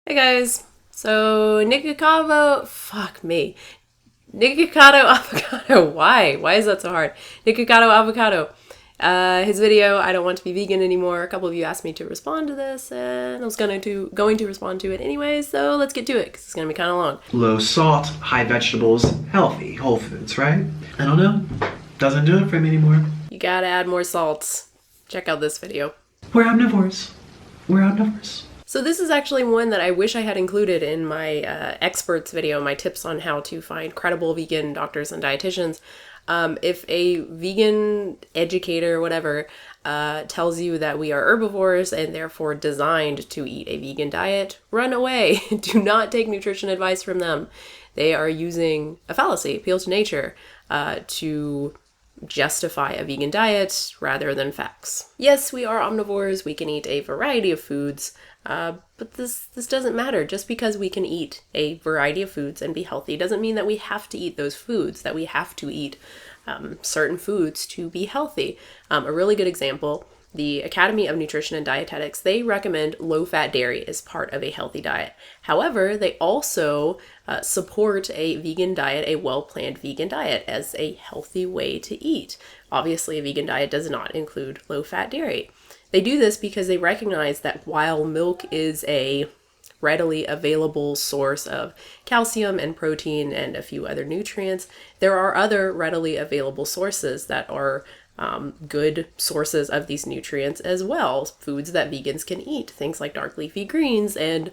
Hey guys, so Nikocado Avocado, why is that so hard? Nikocado Avocado, his video, I don't want to be vegan anymore. A couple of you asked me to respond to this, and I was going to respond to it anyway, so let's get to it, because it's going to be kind of long. Low salt, high vegetables, healthy, whole foods, right? I don't know, doesn't do it for me anymore. You gotta add more salts. Check out this video. We're omnivores. So this is actually one that I wish I had included in my experts video, my tips on how to find credible vegan doctors and dietitians. If a vegan educator or whatever tells you that we are herbivores and therefore designed to eat a vegan diet, run away. Do not take nutrition advice from them. They are using a fallacy, appeal to nature, to justify a vegan diet rather than facts. Yes, we are omnivores. We can eat a variety of foods, but this doesn't matter. Just because we can eat a variety of foods and be healthy doesn't mean that we have to eat those foods, that we have to eat certain foods to be healthy. A really good example, the Academy of Nutrition and Dietetics, they recommend low-fat dairy as part of a healthy diet. However, they also support a vegan diet, a well-planned vegan diet, as a healthy way to eat. Obviously, a vegan diet does not include low-fat dairy. They do this because they recognize that while milk is a readily available source of calcium and protein and a few other nutrients, there are other readily available sources that are good sources of these nutrients as well. Foods that vegans can eat, things like dark leafy greens and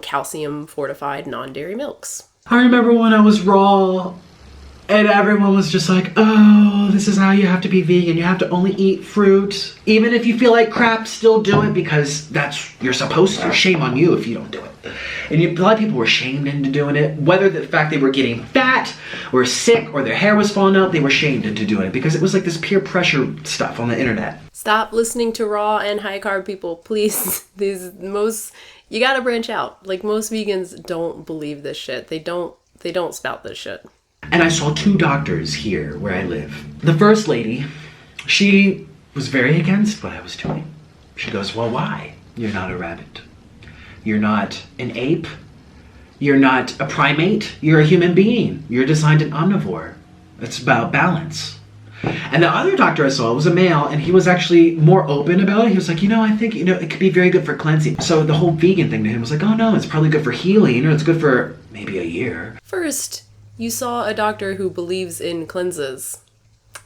calcium fortified non-dairy milks. I remember when I was raw and everyone was just like, oh, this is how you have to be vegan. You have to only eat fruit. Even if you feel like crap, still do it because you're supposed to. Shame on you if you don't do it. And a lot of people were shamed into doing it. Whether the fact they were getting fat or sick or their hair was falling out, they were shamed into doing it because it was like this peer pressure stuff on the internet. Stop listening to raw and high carb people, please. You gotta branch out. Like, most vegans don't believe this shit. They don't spout this shit. And I saw two doctors here where I live. The first lady, she was very against what I was doing. She goes, well, why? You're not a rabbit. You're not an ape. You're not a primate. You're a human being. You're designed an omnivore. It's about balance. And the other doctor I saw was a male, and he was actually more open about it. He was like, I think, it could be very good for cleansing. So the whole vegan thing to him was like, oh no, it's probably good for healing, or it's good for maybe a year. First, you saw a doctor who believes in cleanses.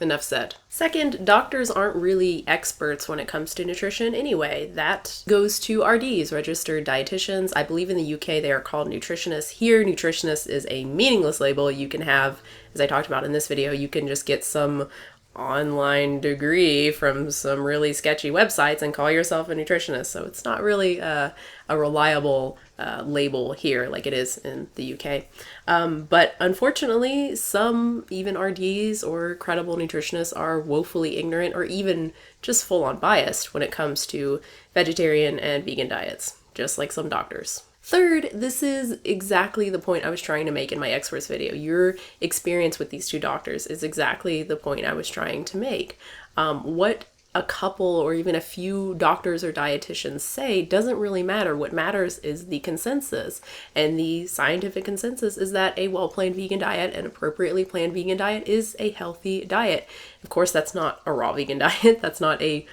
Enough said. Second, doctors aren't really experts when it comes to nutrition anyway. That goes to RDs, registered dietitians. I believe in the UK they are called nutritionists. Here, nutritionist is a meaningless label. You can have, as I talked about in this video, you can just get some online degree from some really sketchy websites and call yourself a nutritionist. So it's not really a reliable label here like it is in the UK. But unfortunately, some even RDs or credible nutritionists are woefully ignorant or even just full-on biased when it comes to vegetarian and vegan diets, just like some doctors. Third, this is exactly the point I was trying to make in my experts video. Your experience with these two doctors is exactly the point I was trying to make. What a couple or even a few doctors or dietitians say doesn't really matter. What matters is the consensus. And the scientific consensus is that a well-planned vegan diet, an appropriately planned vegan diet, is a healthy diet. Of course, that's not a raw vegan diet. That's not a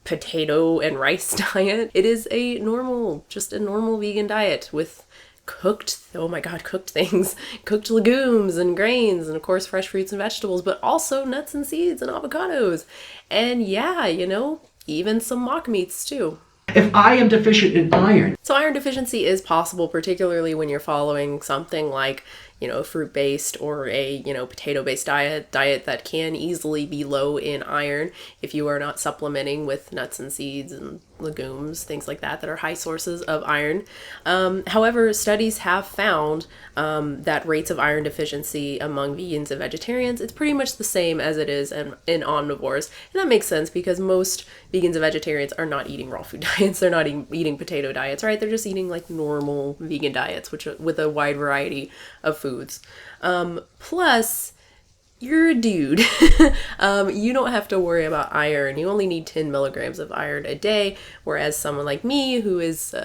potato and rice diet. It is just a normal vegan diet with cooked things, cooked legumes and grains, and of course fresh fruits and vegetables, but also nuts and seeds and avocados. And yeah, even some mock meats too. If I am deficient in iron. So iron deficiency is possible, particularly when you're following something like, fruit-based or a, potato-based diet that can easily be low in iron if you are not supplementing with nuts and seeds and legumes, things like that are high sources of iron. However, studies have found that rates of iron deficiency among vegans and vegetarians, it's pretty much the same as it is in omnivores. And that makes sense because most vegans and vegetarians are not eating raw food diets. They're not eating potato diets, right? They're just eating like normal vegan diets, with a wide variety of foods. Plus, you're a dude. You don't have to worry about iron. You only need 10 milligrams of iron a day, whereas someone like me, who is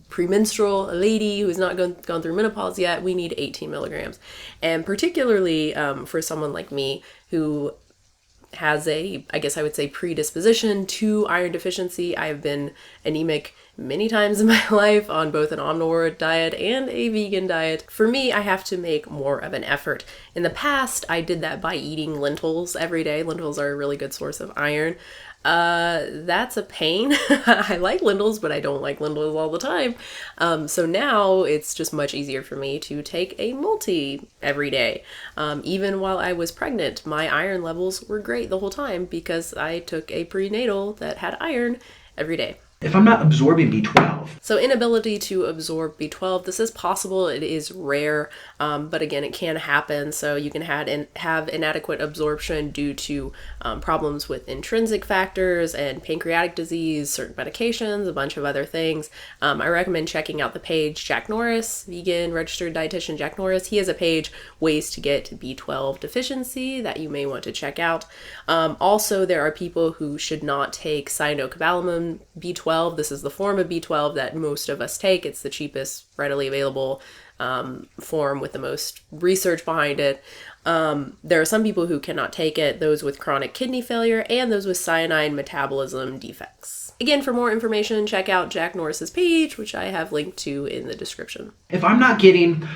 premenstrual, a lady who's not gone through menopause yet, we need 18 milligrams. And particularly for someone like me who has a, I guess I would say, predisposition to iron deficiency. I have been anemic many times in my life on both an omnivore diet and a vegan diet. For me, I have to make more of an effort. In the past, I did that by eating lentils every day. Lentils are a really good source of iron. That's a pain. I like lentils, but I don't like lentils all the time. So now it's just much easier for me to take a multi every day. Even while I was pregnant, my iron levels were great the whole time because I took a prenatal that had iron every day. If I'm not absorbing B12. So inability to absorb B12, this is possible. It is rare, but again, it can happen. So you can have inadequate absorption due to problems with intrinsic factors and pancreatic disease, certain medications, a bunch of other things. I recommend checking out the page Jack Norris, vegan registered dietitian Jack Norris. He has a page, Ways to Get B12 Deficiency, that you may want to check out. Also, there are people who should not take cyanocobalamin B12. This is the form of B12 that most of us take. It's the cheapest, readily available form with the most research behind it. There are some people who cannot take it, those with chronic kidney failure and those with cyanide metabolism defects. Again, for more information, check out Jack Norris's page, which I have linked to in the description. If I'm not getting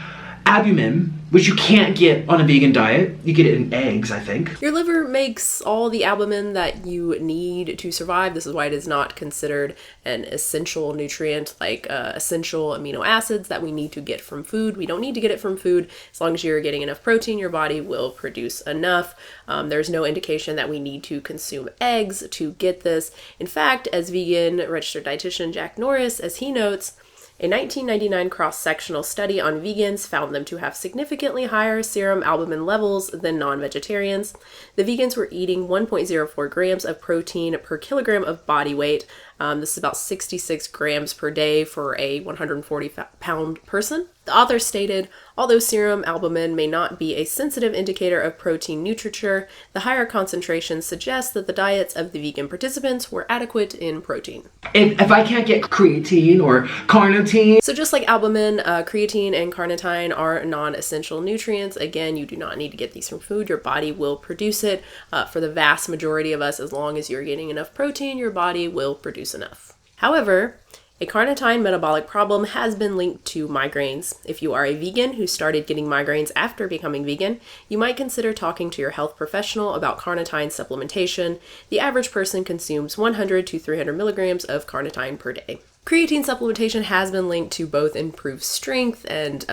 albumin, which you can't get on a vegan diet, you get it in eggs, I think. Your liver makes all the albumin that you need to survive. This is why it is not considered an essential nutrient like essential amino acids that we need to get from food. We don't need to get it from food. As long as you're getting enough protein, your body will produce enough. There's no indication that we need to consume eggs to get this. In fact, as vegan registered dietitian Jack Norris, as he notes, a 1999 cross-sectional study on vegans found them to have significantly higher serum albumin levels than non-vegetarians. The vegans were eating 1.04 grams of protein per kilogram of body weight. This is about 66 grams per day for a 140-pound person. The author stated, although serum albumin may not be a sensitive indicator of protein nutriture, the higher concentration suggests that the diets of the vegan participants were adequate in protein. If I can't get creatine or carnitine. So just like albumin, creatine and carnitine are non-essential nutrients. Again, you do not need to get these from food. Your body will produce it. For the vast majority of us, as long as you're getting enough protein, your body will produce enough. However, a carnitine metabolic problem has been linked to migraines. If you are a vegan who started getting migraines after becoming vegan, you might consider talking to your health professional about carnitine supplementation. The average person consumes 100 to 300 milligrams of carnitine per day. Creatine supplementation has been linked to both improved strength and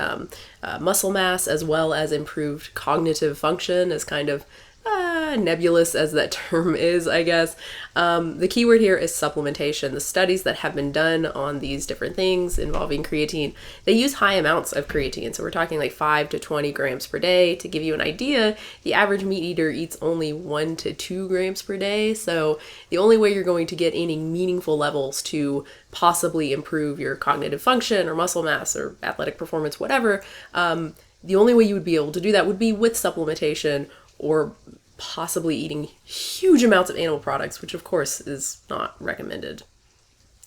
muscle mass, as well as improved cognitive function, as kind of nebulous as that term is, I guess. The keyword here is supplementation. The studies that have been done on these different things involving creatine, they use high amounts of creatine. So we're talking like 5 to 20 grams per day. To give you an idea, the average meat eater eats only 1 to 2 grams per day. So the only way you're going to get any meaningful levels to possibly improve your cognitive function or muscle mass or athletic performance, whatever, the only way you would be able to do that would be with supplementation or possibly eating huge amounts of animal products, which of course is not recommended,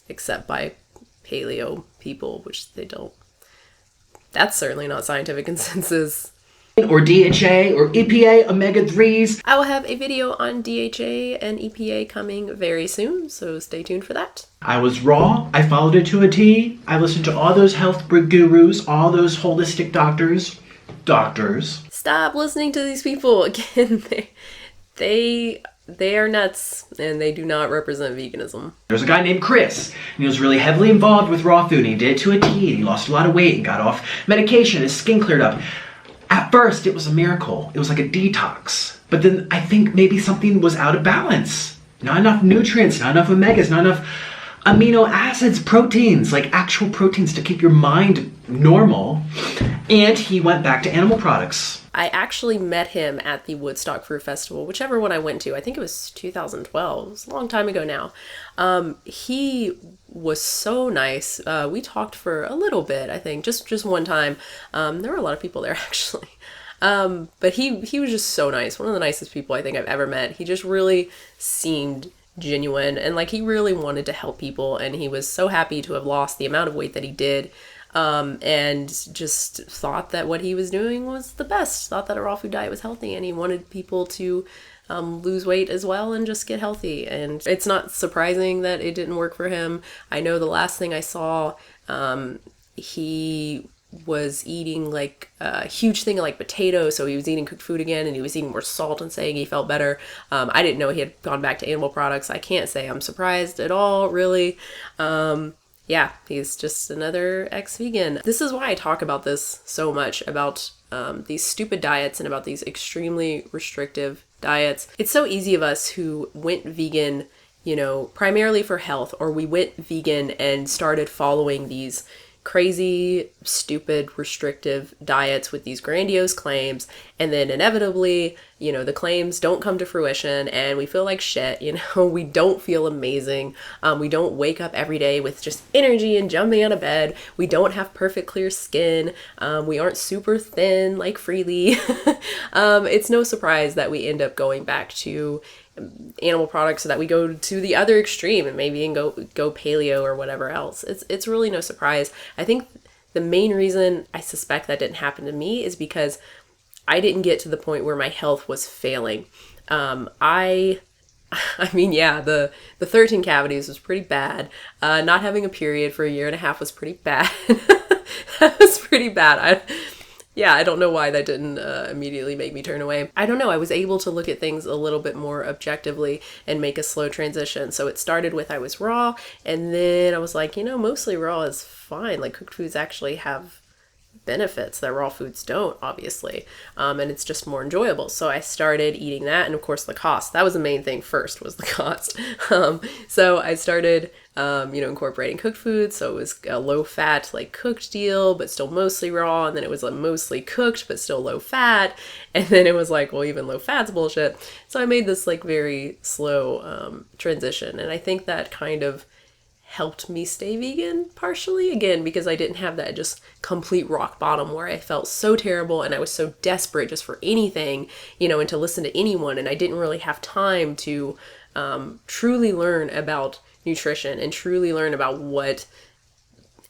except by paleo people, which they don't. That's certainly not scientific consensus. Or DHA or EPA, omega-3s. I will have a video on DHA and EPA coming very soon, so stay tuned for that. I was raw. I followed it to a T. I listened to all those health gurus, all those holistic doctors. Stop listening to these people. Again, they are nuts and they do not represent veganism. There's a guy named Chris, and he was really heavily involved with raw food, and he did it to a T, and he lost a lot of weight and got off medication. His skin cleared up. At first, it was a miracle. It was like a detox. But then I think maybe something was out of balance. Not enough nutrients, not enough omegas, not enough amino acids, proteins, like actual proteins to keep your mind normal. And he went back to animal products. I actually met him at the Woodstock Fruit Festival, whichever one I went to. I think it was 2012. It was a long time ago now. He was so nice. We talked for a little bit, I think, just one time. There were a lot of people there, actually. But he was just so nice. One of the nicest people I think I've ever met. He just really seemed genuine, and like he really wanted to help people, and he was so happy to have lost the amount of weight that he did, and just thought that what he was doing was the best, thought that a raw food diet was healthy, and he wanted people to lose weight as well and just get healthy. And it's not surprising that it didn't work for him. I know the last thing I saw, he was eating like a huge thing of like potatoes, so he was eating cooked food again, and he was eating more salt and saying he felt better. I didn't know he had gone back to animal products. I can't say I'm surprised at all, really. Yeah, he's just another ex-vegan. This is why I talk about this so much, about these stupid diets and about these extremely restrictive diets. It's so easy of us who went vegan, you know, primarily for health, or we went vegan and started following these crazy, stupid, restrictive diets with these grandiose claims, and then inevitably, you know, the claims don't come to fruition and we feel like shit, you know, we don't feel amazing, we don't wake up every day with just energy and jumping out of bed, we don't have perfect clear skin, we aren't super thin like Freely. It's no surprise that we end up going back to animal products, so that we go to the other extreme and maybe go paleo or whatever else. It's really no surprise. I think the main reason I suspect that didn't happen to me is because I didn't get to the point where my health was failing. I mean, yeah, the 13 cavities was pretty bad. Not having a period for a year and a half was pretty bad. That was pretty bad. I don't know why that didn't immediately make me turn away. I don't know. I was able to look at things a little bit more objectively and make a slow transition. So it started with I was raw, and then I was like, you know, mostly raw is fine. Like, cooked foods actually have benefits that raw foods don't, obviously. And it's just more enjoyable. So I started eating that, and of course the cost. That was the main thing first, was the cost. So I started incorporating cooked foods. So it was a low fat, like cooked deal, but still mostly raw. And then it was like mostly cooked, but still low fat. And then it was like, well, even low fat's bullshit. So I made this like very slow transition. And I think that kind of helped me stay vegan partially, again, because I didn't have that just complete rock bottom where I felt so terrible and I was so desperate just for anything, you know, and to listen to anyone. And I didn't really have time to truly learn about nutrition and truly learn about what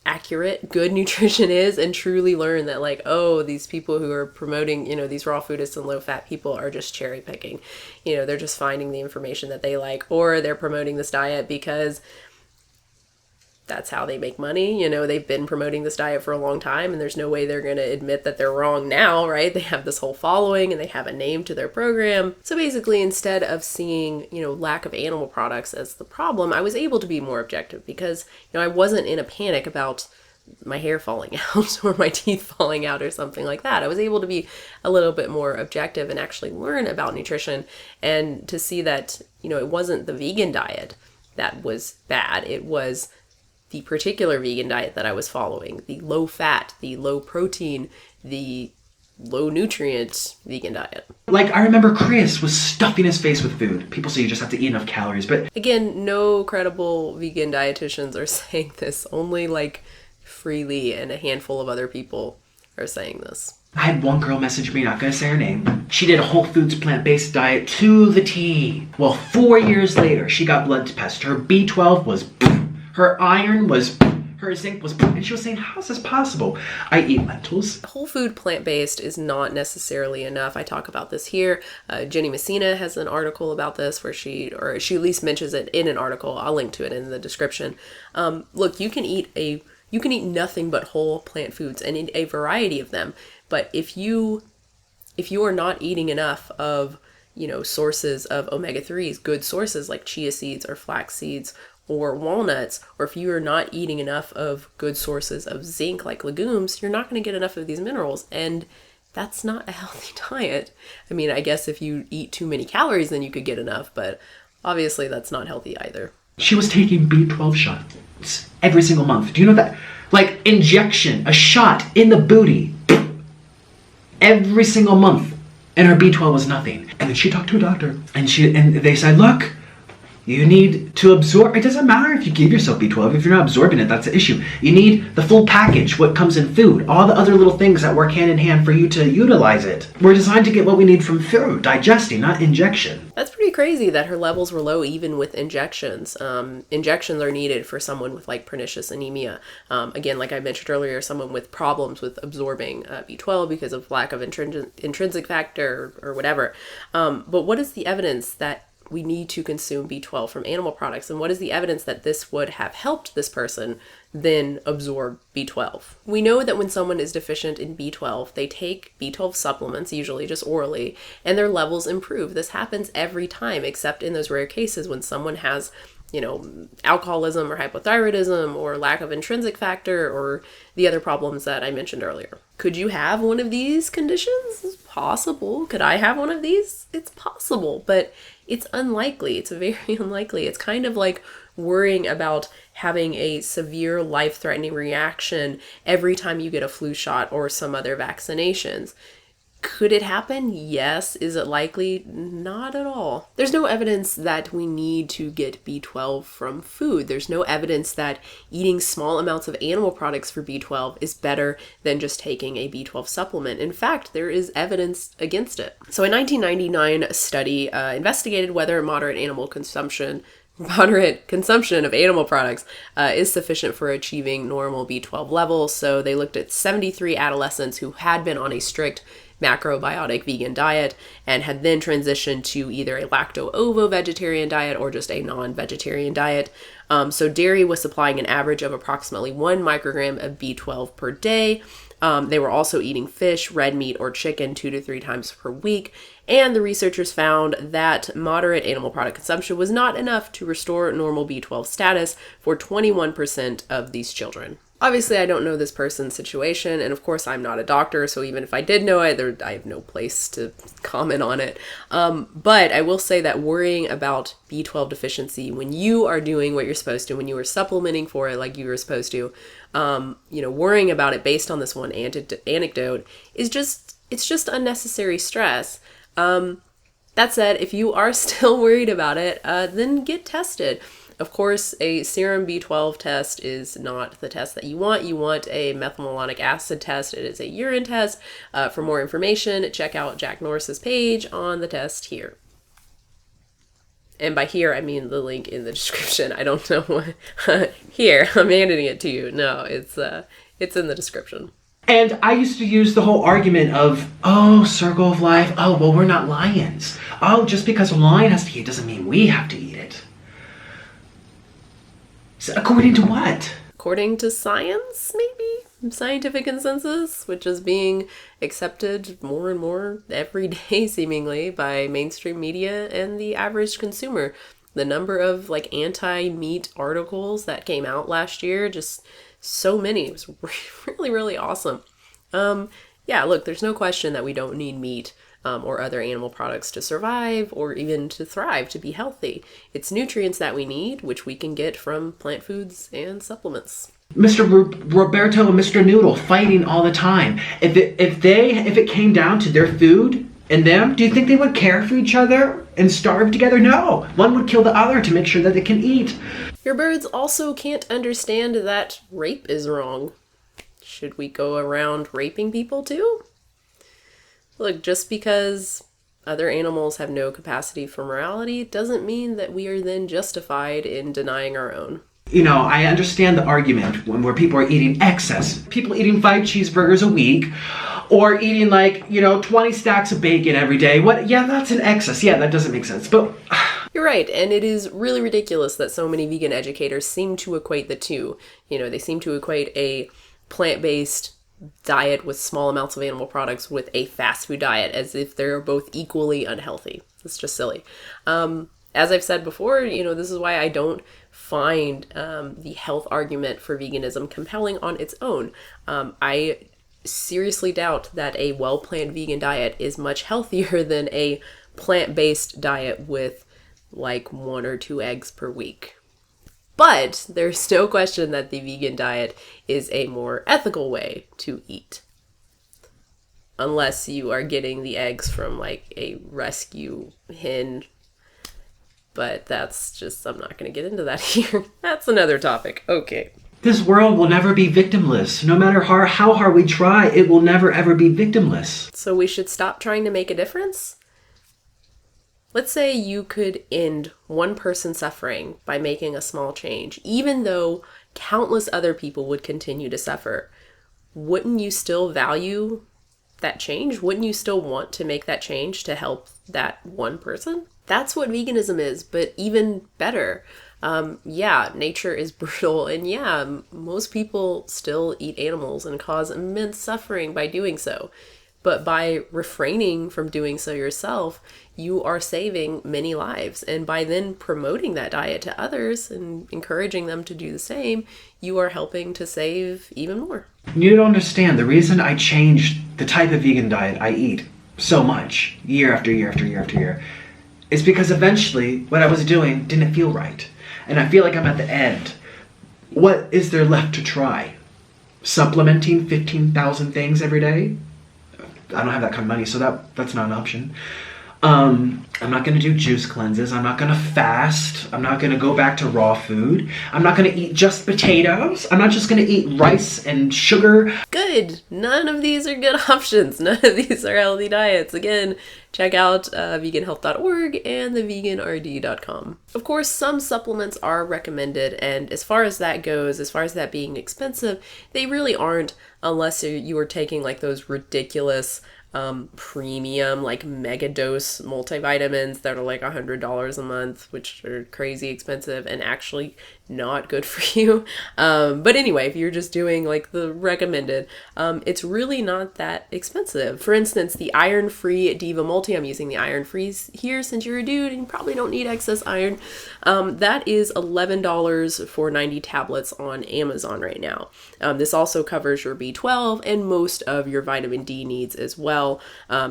accurate, good nutrition is, and truly learn that, like, oh, these people who are promoting, you know, these raw foodists and low fat people are just cherry picking. You know, they're just finding the information that they like, or they're promoting this diet because that's how they make money. You know, they've been promoting this diet for a long time, and there's no way they're going to admit that they're wrong now, right? They have this whole following and they have a name to their program. So basically, instead of seeing, you know, lack of animal products as the problem, I was able to be more objective because, you know, I wasn't in a panic about my hair falling out or my teeth falling out or something like that. I was able to be a little bit more objective and actually learn about nutrition, and to see that, you know, it wasn't the vegan diet that was bad. It was the particular vegan diet that I was following, the low fat, the low protein, the low nutrient vegan diet. Like, I remember Chris was stuffing his face with food. People say you just have to eat enough calories, but again, no credible vegan dietitians are saying this. Only like Freely and a handful of other people are saying this. I had one girl message me, not gonna say her name. She did a whole foods plant-based diet to the T. Well, 4 years later, she got blood tests. Her B12 was her iron was, her zinc was, and she was saying, how is this possible? I eat lentils. Whole food plant-based is not necessarily enough. I talk about this here. Jenny Messina has an article about this where she at least mentions it in an article. I'll link to it in the description. Look, you can eat nothing but whole plant foods and eat a variety of them. But if you are not eating enough of, you know, sources of omega-3s, good sources like chia seeds or flax seeds or walnuts, or if you are not eating enough of good sources of zinc like legumes, you're not going to get enough of these minerals, and that's not a healthy diet. I mean, I guess if you eat too many calories, then you could get enough, but obviously that's not healthy either. She was taking B12 shots every single month. Do you know that? Like, injection, a shot in the booty every single month, and her B12 was nothing. And then she talked to a doctor, and they said, look, You need to absorb. It doesn't matter if you give yourself B12. If you're not absorbing it, that's the issue. You need the full package, what comes in food, all the other little things that work hand in hand for you to utilize it. We're designed to get what we need from food, digesting, not injection. That's pretty crazy that her levels were low even with injections. Injections are needed for someone with like pernicious anemia. Again, like I mentioned earlier, someone with problems with absorbing B12 because of lack of intrinsic factor or whatever. But what is the evidence that we need to consume B12 from animal products? And what is the evidence that this would have helped this person then absorb B12? We know that when someone is deficient in B12, they take B12 supplements, usually just orally, and their levels improve. This happens every time, except in those rare cases when someone has, you know, alcoholism or hypothyroidism or lack of intrinsic factor or the other problems that I mentioned earlier. Could you have one of these conditions? It's possible. Could I have one of these? It's possible, but it's unlikely. It's very unlikely. It's kind of like worrying about having a severe life-threatening reaction every time you get a flu shot or some other vaccinations. Could it happen? Yes. Is it likely? Not at all. There's no evidence that we need to get B12 from food. There's no evidence that eating small amounts of animal products for B12 is better than just taking a B12 supplement. In fact, there is evidence against it. So a 1999 study investigated whether moderate consumption of animal products is sufficient for achieving normal B12 levels. So they looked at 73 adolescents who had been on a strict macrobiotic vegan diet and had then transitioned to either a lacto-ovo vegetarian diet or just a non-vegetarian diet. So dairy was supplying an average of approximately 1 microgram of B12 per day. They were also eating fish, red meat, or chicken 2 to 3 times per week. And the researchers found that moderate animal product consumption was not enough to restore normal B12 status for 21% of these children. Obviously, I don't know this person's situation, and of course, I'm not a doctor, so even if I did know it, I have no place to comment on it. But I will say that worrying about B12 deficiency when you are doing what you're supposed to, when you are supplementing for it like you were supposed to, worrying about it based on this one anecdote is just unnecessary stress. That said, if you are still worried about it, then get tested. Of course, a serum B12 test is not the test that you want. You want a methylmalonic acid test. It is a urine test. For more information, check out Jack Norris's page on the test here. And by here, I mean the link in the description. I don't know what. Here, I'm handing it to you. No, it's in the description. And I used to use the whole argument of, oh, circle of life. Oh, well, we're not lions. Oh, just because a lion has to eat doesn't mean we have to eat it. So according to what? According to science, maybe? Scientific consensus, which is being accepted more and more every day, seemingly, by mainstream media and the average consumer. The number of anti-meat articles that came out last year, just so many. It was really, really awesome. Look, there's no question that we don't need meat or other animal products to survive or even to thrive, to be healthy. It's nutrients that we need, which we can get from plant foods and supplements. Mr. Roberto and Mr. Noodle fighting all the time. If it came down to their food and them, do you think they would care for each other and starve together? No. One would kill the other to make sure that they can eat. Your birds also can't understand that rape is wrong. Should we go around raping people too? Look, just because other animals have no capacity for morality doesn't mean that we are then justified in denying our own. I understand the argument where people are eating excess. People eating 5 cheeseburgers a week or eating 20 stacks of bacon every day. Yeah, that's an excess. Yeah, that doesn't make sense. But you're right, and it is really ridiculous that so many vegan educators seem to equate the two. They seem to equate a plant-based diet with small amounts of animal products with a fast food diet as if they're both equally unhealthy. It's just silly. As I've said before, this is why I don't find the health argument for veganism compelling on its own. I seriously doubt that a well-planned vegan diet is much healthier than a plant-based diet with 1 or 2 eggs per week. But there's no question that the vegan diet is a more ethical way to eat. Unless you are getting the eggs from a rescue hen But that's just, I'm not going to get into that here. That's another topic. Okay. This world will never be victimless. No matter how hard we try, it will never ever be victimless. So we should stop trying to make a difference? Let's say you could end one person's suffering by making a small change, even though countless other people would continue to suffer. Wouldn't you still value that change? Wouldn't you still want to make that change to help that one person? That's what veganism is, but even better. Yeah, nature is brutal, and yeah, most people still eat animals and cause immense suffering by doing so. But by refraining from doing so yourself, you are saving many lives. And by then promoting that diet to others and encouraging them to do the same, you are helping to save even more. You don't understand. The reason I changed the type of vegan diet I eat so much, year after year after year after year, is because eventually what I was doing didn't feel right. And I feel like I'm at the end. What is there left to try? Supplementing 15,000 things every day? I don't have that kind of money, so that's not an option. I'm not going to do juice cleanses. I'm not going to fast. I'm not going to go back to raw food. I'm not going to eat just potatoes. I'm not just going to eat rice and sugar. Good. None of these are good options. None of these are healthy diets. Again, check out veganhealth.org and theveganrd.com. Of course, some supplements are recommended, and as far as that goes, as far as that being expensive, they really aren't unless you are taking like those ridiculous premium like mega dose multivitamins that are like $100 a month, which are crazy expensive and actually not good for you. But anyway, if you're just doing like the recommended, it's really not that expensive. For instance, the iron-free Diva Multi, I'm using the iron-free here since you're a dude and you probably don't need excess iron. That is $11 for 90 tablets on Amazon right now. This also covers your B12 and most of your vitamin D needs as well.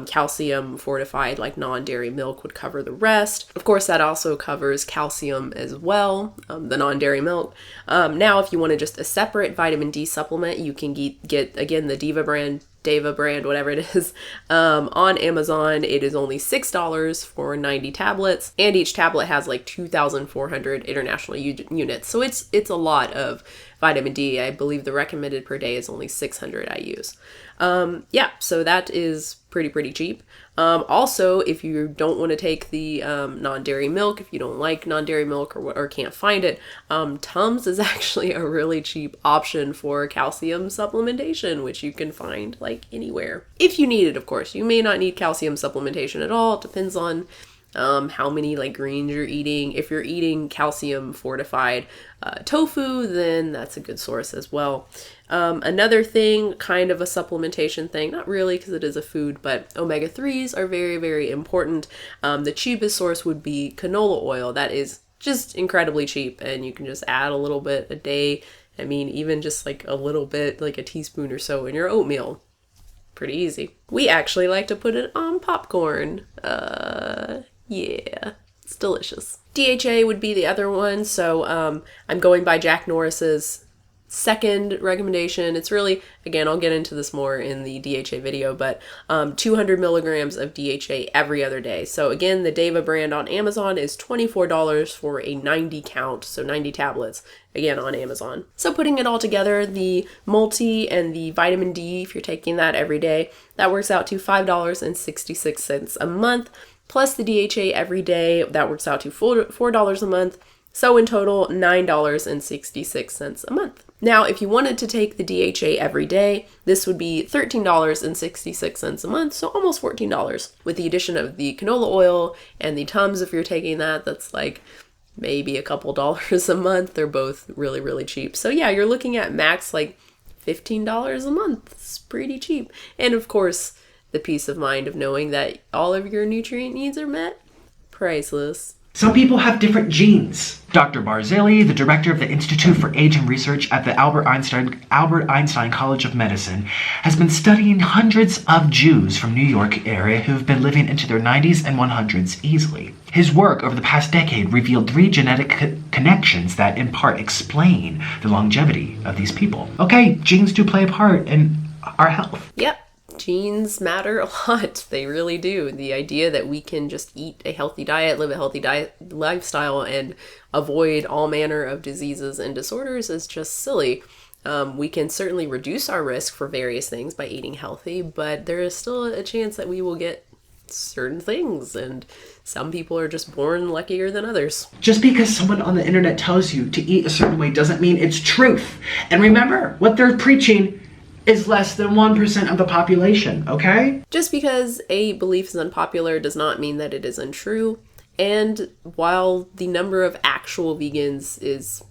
Calcium fortified like non-dairy milk would cover the rest. Of course, that also covers calcium as well, the non-dairy milk. Now, if you wanted just a separate vitamin D supplement, you can get again, the Deva brand, whatever it is, on Amazon. It is only $6 for 90 tablets, and each tablet has like 2,400 international units. So it's a lot of vitamin D. I believe the recommended per day is only 600 IUs. Yeah, so that is pretty cheap. Also, if you don't want to take the non-dairy milk, if you don't like non-dairy milk or can't find it, Tums is actually a really cheap option for calcium supplementation, which you can find like anywhere. If you need it, of course. You may not need calcium supplementation at all. It depends on how many like greens you're eating. If you're eating calcium fortified tofu, then that's a good source as well. Another thing, kind of a supplementation thing, not really because it is a food, but omega-3s are very important. The cheapest source would be canola oil. That is just incredibly cheap, and you can just add a little bit a day. I mean, even just like a little bit, like a teaspoon or so in your oatmeal. Pretty easy. We actually like to put it on popcorn. Yeah, it's delicious. DHA would be the other one. So I'm going by Jack Norris's second recommendation. It's really, again, I'll get into this more in the DHA video, but 200 milligrams of DHA every other day. So again, the Deva brand on Amazon is $24 for a 90 count, so 90 tablets, again, on Amazon. So putting it all together, the multi and the vitamin D, if you're taking that every day, that works out to $5.66 a month, plus the DHA every day, that works out to $4 a month. So in total, $9.66 a month. Now, if you wanted to take the DHA every day, this would be $13.66 a month, so almost $14. With the addition of the canola oil and the Tums, if you're taking that, that's like maybe a couple dollars a month. They're both really cheap. So yeah, you're looking at max like $15 a month. It's pretty cheap. And of course, the peace of mind of knowing that all of your nutrient needs are met, priceless. Some people have different genes. Dr. Barzilli, the director of the Institute for Aging Research at the Albert Einstein College of Medicine, has been studying hundreds of Jews from New York area who have been living into their 90s and 100s easily. His work over the past decade revealed 3 genetic connections that in part explain the longevity of these people. Okay, genes do play a part in our health. Yep. genes matter a lot. They really do. The idea that we can just eat a healthy diet, live a healthy lifestyle, and avoid all manner of diseases and disorders is just silly. We can certainly reduce our risk for various things by eating healthy, but there is still a chance that we will get certain things, and some people are just born luckier than others. Just because someone on the internet tells you to eat a certain way doesn't mean it's truth. And remember, what they're preaching is less than 1% of the population, okay? Just because a belief is unpopular does not mean that it is untrue. And while the number of actual vegans is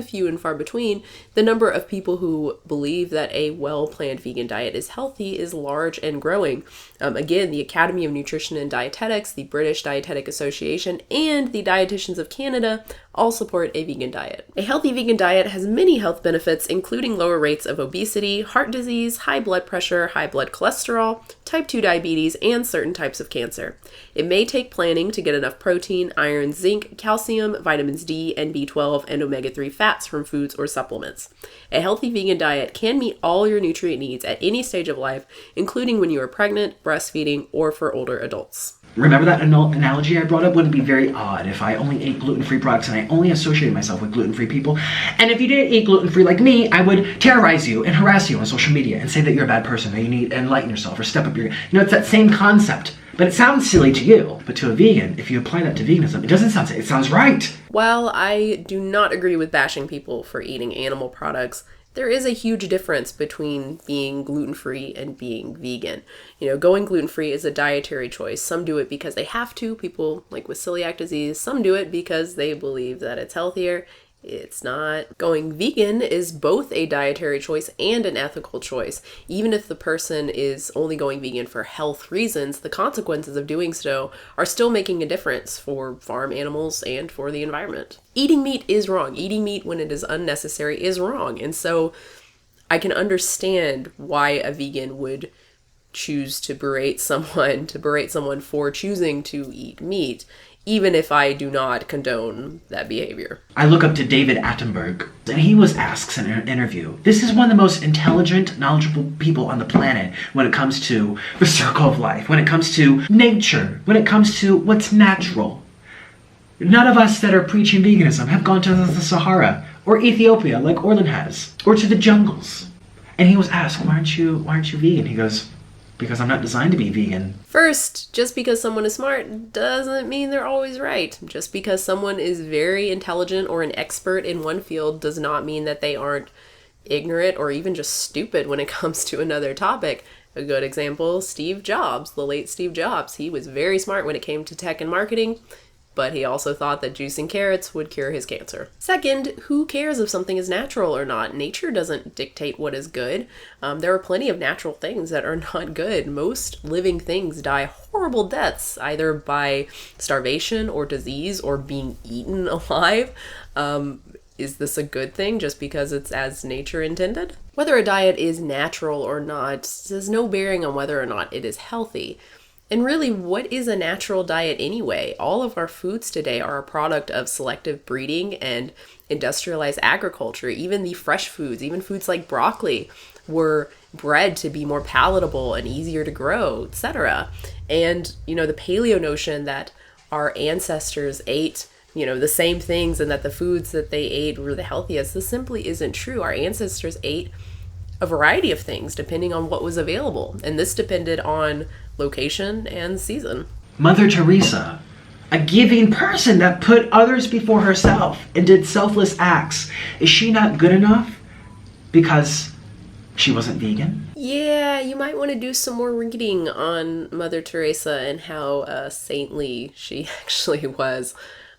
few and far between, the number of people who believe that a well-planned vegan diet is healthy is large and growing. Again, the Academy of Nutrition and Dietetics, the British Dietetic Association, and the Dietitians of Canada all support a vegan diet. A healthy vegan diet has many health benefits, including lower rates of obesity, heart disease, high blood pressure, high blood cholesterol, type 2 diabetes, and certain types of cancer. It may take planning to get enough protein, iron, zinc, calcium, vitamins D, and B12, and omega-3 fats from foods or supplements. A healthy vegan diet can meet all your nutrient needs at any stage of life, including when you are pregnant, breastfeeding, or for older adults. Remember that analogy I brought up? Wouldn't it be very odd if I only ate gluten-free products and I only associated myself with gluten-free people? And if you didn't eat gluten-free like me, I would terrorize you and harass you on social media and say that you're a bad person, that you need to enlighten yourself or step up your... it's that same concept. But it sounds silly to you. But to a vegan, if you apply that to veganism, it doesn't sound silly. It sounds right. While I do not agree with bashing people for eating animal products, there is a huge difference between being gluten-free and being vegan. Going gluten-free is a dietary choice. Some do it because they have to, people like with celiac disease. Some do it because they believe that it's healthier. It's not. Going vegan is both a dietary choice and an ethical choice. Even if the person is only going vegan for health reasons, the consequences of doing so are still making a difference for farm animals and for the environment. Eating meat is wrong. Eating meat when it is unnecessary is wrong. And so I can understand why a vegan would choose to berate someone for choosing to eat meat, even if I do not condone that behavior. I look up to David Attenborough, and he was asked in an interview, this is one of the most intelligent, knowledgeable people on the planet when it comes to the circle of life, when it comes to nature, when it comes to what's natural. None of us that are preaching veganism have gone to the Sahara or Ethiopia like Orland has, or to the jungles. And he was asked, why aren't you vegan? He goes, because I'm not designed to be vegan. First, just because someone is smart doesn't mean they're always right. Just because someone is very intelligent or an expert in one field does not mean that they aren't ignorant or even just stupid when it comes to another topic. A good example, Steve Jobs, the late Steve Jobs. He was very smart when it came to tech and marketing, but he also thought that juicing carrots would cure his cancer. Second, who cares if something is natural or not? Nature doesn't dictate what is good. There are plenty of natural things that are not good. Most living things die horrible deaths, either by starvation or disease or being eaten alive. Is this a good thing just because it's as nature intended? Whether a diet is natural or not has no bearing on whether or not it is healthy. And really, what is a natural diet anyway? All of our foods today are a product of selective breeding and industrialized agriculture. Even the fresh foods, even foods like broccoli, were bred to be more palatable and easier to grow, etc. And, the paleo notion that our ancestors ate, the same things and that the foods that they ate were the healthiest, this simply isn't true. Our ancestors ate a variety of things depending on what was available. And this depended on location and season. Mother Teresa, a giving person that put others before herself and did selfless acts. Is she not good enough because she wasn't vegan? Yeah, you might want to do some more reading on Mother Teresa and how saintly she actually was.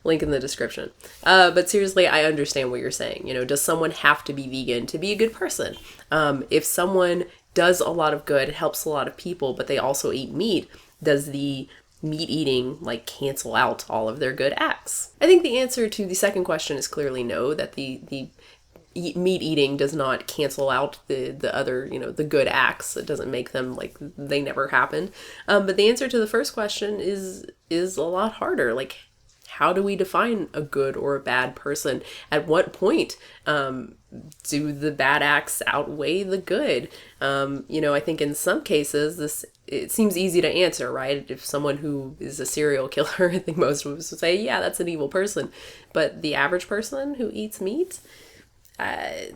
Link in the description. But seriously, I understand what you're saying. Does someone have to be vegan to be a good person? If someone does a lot of good, helps a lot of people, but they also eat meat, does the meat eating cancel out all of their good acts? I think the answer to the second question is clearly no, that the meat eating does not cancel out the other, the good acts. It doesn't make them like they never happened. But the answer to the first question is a lot harder. how do we define a good or a bad person? At what point do the bad acts outweigh the good? I think in some cases it seems easy to answer, right? If someone who is a serial killer, I think most of us would say, yeah, that's an evil person. But the average person who eats meat, I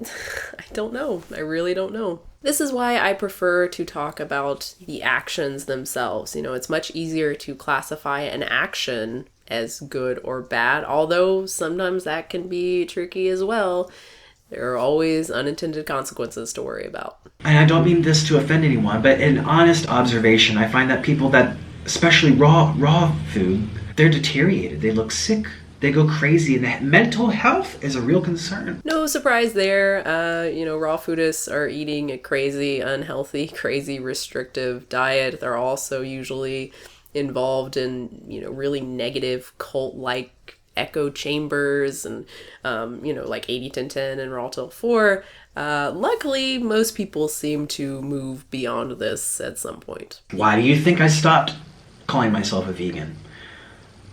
don't know. I really don't know. This is why I prefer to talk about the actions themselves. It's much easier to classify an action as good or bad, although sometimes that can be tricky as well. There are always unintended consequences to worry about. And I don't mean this to offend anyone, but in honest observation, I find that people that, especially raw food, they're deteriorated. They look sick. They go crazy, and mental health is a real concern. No surprise there. Raw foodists are eating a crazy, unhealthy, crazy, restrictive diet. They're also usually involved in, really negative cult-like echo chambers and, like 80-10-10 and Raw Till 4. Luckily, most people seem to move beyond this at some point. Why do you think I stopped calling myself a vegan?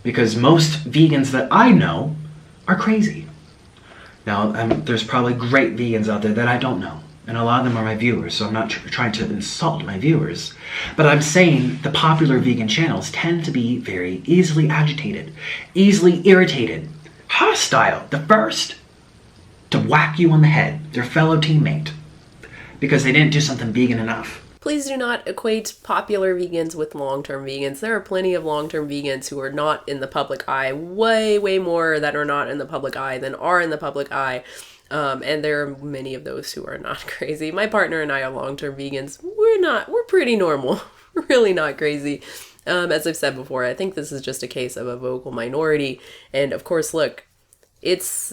Because most vegans that I know are crazy. Now, there's probably great vegans out there that I don't know, and a lot of them are my viewers, so I'm not trying to insult my viewers. But I'm saying the popular vegan channels tend to be very easily agitated, easily irritated, hostile, the first to whack you on the head, their fellow teammate, because they didn't do something vegan enough. Please do not equate popular vegans with long-term vegans. There are plenty of long-term vegans who are not in the public eye, way, way more that are not in the public eye than are in the public eye. And there are many of those who are not crazy. My partner and I are long-term vegans. We're pretty normal. We're really not crazy. As I've said before, I think this is just a case of a vocal minority. And of course, look, it's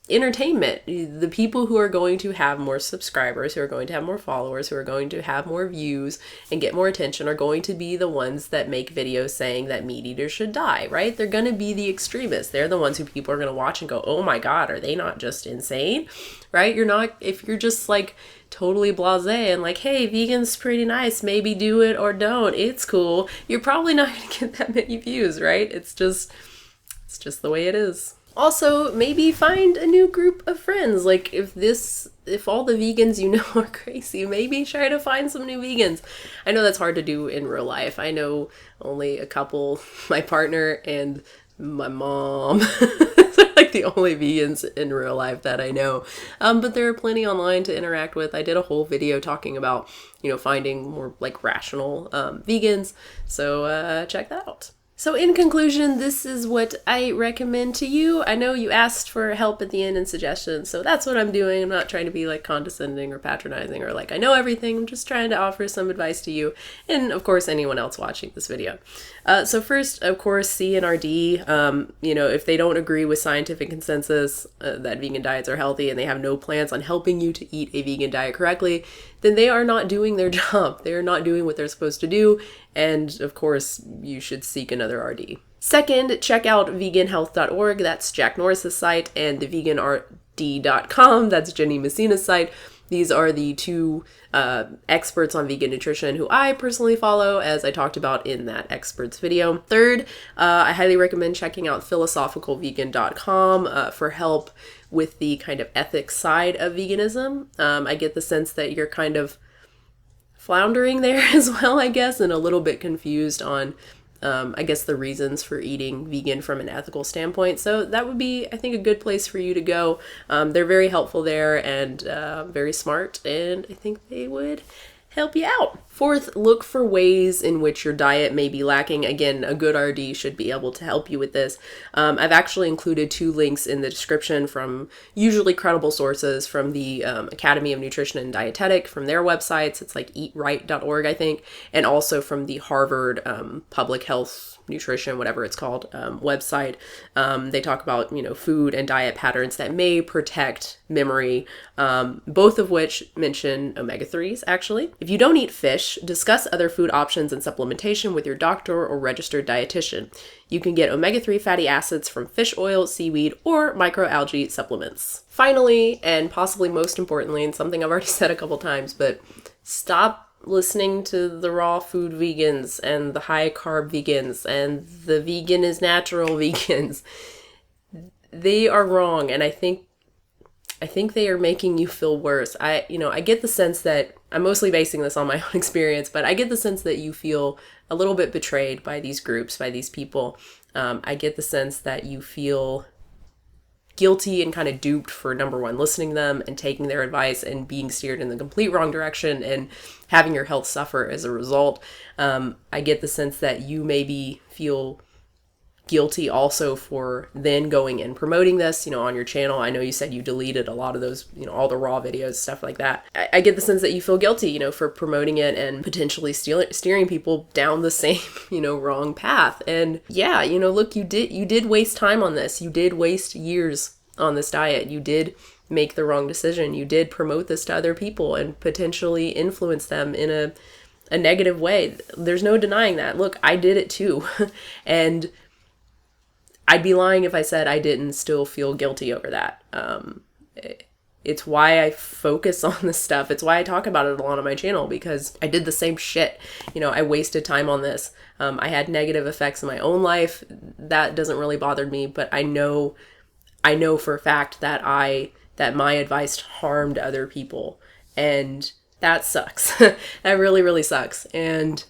entertainment. The people who are going to have more subscribers, who are going to have more followers, who are going to have more views and get more attention are going to be the ones that make videos saying that meat eaters should die, right? They're going to be the extremists. They're the ones who people are going to watch and go, oh my God, are they not just insane? Right? If you're just like totally blasé and like, hey, vegan's pretty nice, maybe do it or don't, it's cool, you're probably not going to get that many views, right? It's just the way it is. Also, maybe find a new group of friends. Like if all the vegans you know are crazy, maybe try to find some new vegans. I know that's hard to do in real life. I know only a couple, my partner and my mom. They're like the only vegans in real life that I know. But there are plenty online to interact with. I did a whole video talking about, finding more like rational vegans. So check that out. So in conclusion, this is what I recommend to you. I know you asked for help at the end and suggestions, so that's what I'm doing. I'm not trying to be like condescending or patronizing or like I know everything. I'm just trying to offer some advice to you and of course anyone else watching this video. So first, of course, C and RD, if they don't agree with scientific consensus that vegan diets are healthy and they have no plans on helping you to eat a vegan diet correctly, then they are not doing their job. They are not doing what they're supposed to do. And of course, you should seek another RD. Second, check out veganhealth.org. That's Jack Norris's site, and the veganrd.com. That's Jenny Messina's site. These are the two experts on vegan nutrition who I personally follow, as I talked about in that experts video. Third, I highly recommend checking out philosophicalvegan.com for help with the kind of ethics side of veganism. I get the sense that you're kind of floundering there as well, I guess, and a little bit confused on, the reasons for eating vegan from an ethical standpoint. So that would be, I think, a good place for you to go. They're very helpful there and very smart, and I think they would help you out. Fourth, look for ways in which your diet may be lacking. Again, a good RD should be able to help you with this. I've actually included 2 links in the description from usually credible sources from the Academy of Nutrition and Dietetic, from their websites. It's like eatright.org, I think, and also from the Harvard Public Health Nutrition, whatever it's called, website. They talk about, food and diet patterns that may protect memory, both of which mention omega-3s, actually. If you don't eat fish, discuss other food options and supplementation with your doctor or registered dietitian. You can get omega-3 fatty acids from fish oil, seaweed, or microalgae supplements. Finally, and possibly most importantly, and something I've already said a couple times, but stop listening to the raw food vegans and the high carb vegans and the vegan is natural vegans. They are wrong, and I think they are making you feel worse. I get the sense that, I'm mostly basing this on my own experience, but I get the sense that you feel a little bit betrayed by these groups, by these people. I get the sense that you feel guilty and kind of duped for, number one, listening to them and taking their advice and being steered in the complete wrong direction and having your health suffer as a result. I get the sense that you maybe feel guilty also for then going and promoting this, on your channel. I know you said you deleted a lot of those, all the raw videos, stuff like that. I get the sense that you feel guilty, for promoting it and potentially steering people down the same, wrong path. And yeah, look, you did waste time on this. You did waste years on this diet. You did make the wrong decision. You did promote this to other people and potentially influence them in a negative way. There's no denying that. Look, I did it too. And I'd be lying if I said I didn't still feel guilty over that. It's why I focus on this stuff. It's why I talk about it a lot on my channel, because I did the same shit. I wasted time on this. I had negative effects in my own life. That doesn't really bother me, but I know for a fact that my advice harmed other people, and that sucks. That really, really sucks. And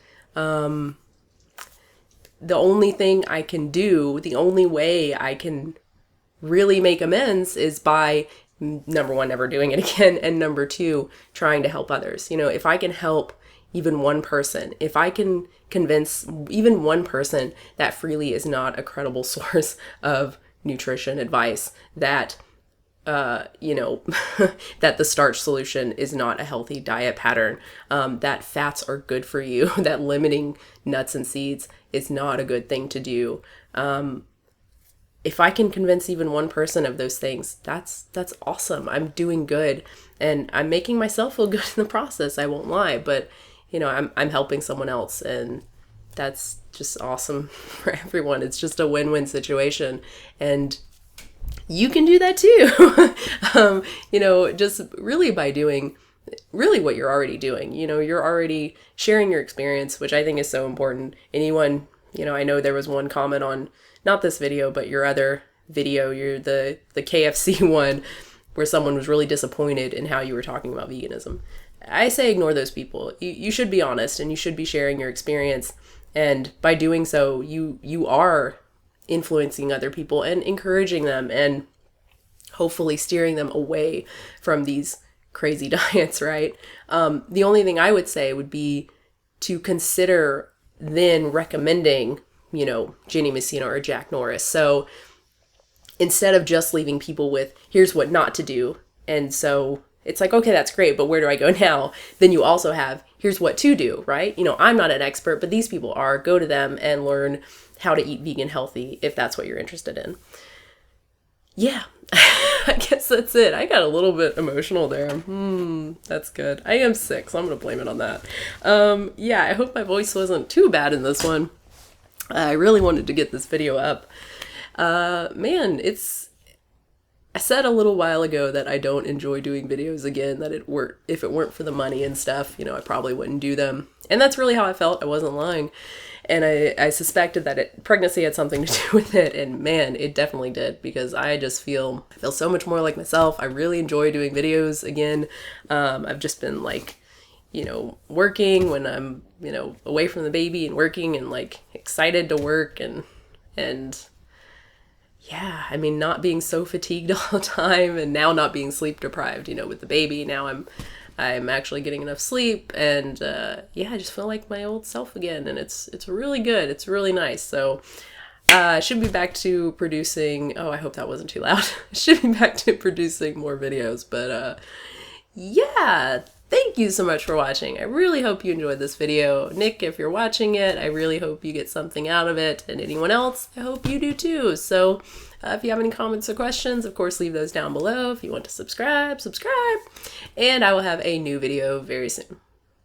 the only thing I can do, the only way I can really make amends is by, number one, never doing it again, and number two, trying to help others. If I can help even one person, if I can convince even one person that Freely is not a credible source of nutrition advice, that that the starch solution is not a healthy diet pattern, that fats are good for you, that limiting nuts and seeds is not a good thing to do. If I can convince even one person of those things, that's awesome. I'm doing good, and I'm making myself feel good in the process. I won't lie, but I'm helping someone else, and that's just awesome for everyone. It's just a win-win situation, and you can do that too. Just really by doing really what you're already doing. You're already sharing your experience, which I think is so important. Anyone, I know there was one comment on, not this video, but your other video, the KFC one, where someone was really disappointed in how you were talking about veganism. I say ignore those people. You should be honest, and you should be sharing your experience. And by doing so, you are influencing other people and encouraging them and hopefully steering them away from these crazy diets, right? The only thing I would say would be to consider then recommending, Jenny Messina or Jack Norris. So instead of just leaving people with, here's what not to do, and so it's like, okay, that's great, but where do I go now? Then you also have, here's what to do, right? I'm not an expert, but these people are. Go to them and learn how to eat vegan healthy if that's what you're interested in. Yeah, I guess that's it. I got a little bit emotional there. That's good. I am sick, so I'm going to blame it on that. Yeah, I hope my voice wasn't too bad in this one. I really wanted to get this video up. Man, I said a little while ago that I don't enjoy doing videos again, that if it weren't for the money and stuff, I probably wouldn't do them. And that's really how I felt. I wasn't lying. And I suspected that pregnancy had something to do with it. And man, it definitely did, because I feel so much more like myself. I really enjoy doing videos again. I've just been working when I'm, away from the baby and working and excited to work and yeah, not being so fatigued all the time, and now not being sleep deprived, with the baby. Now I'm actually getting enough sleep, and yeah, I just feel like my old self again, and it's really good. It's really nice. So I should be back to producing, I hope that wasn't too loud. I should be back to producing more videos, but yeah, thank you so much for watching. I really hope you enjoyed this video. Nick, if you're watching it, I really hope you get something out of it, and anyone else, I hope you do too. So if you have any comments or questions, of course, leave those down below. If you want to subscribe, and I will have a new video very soon.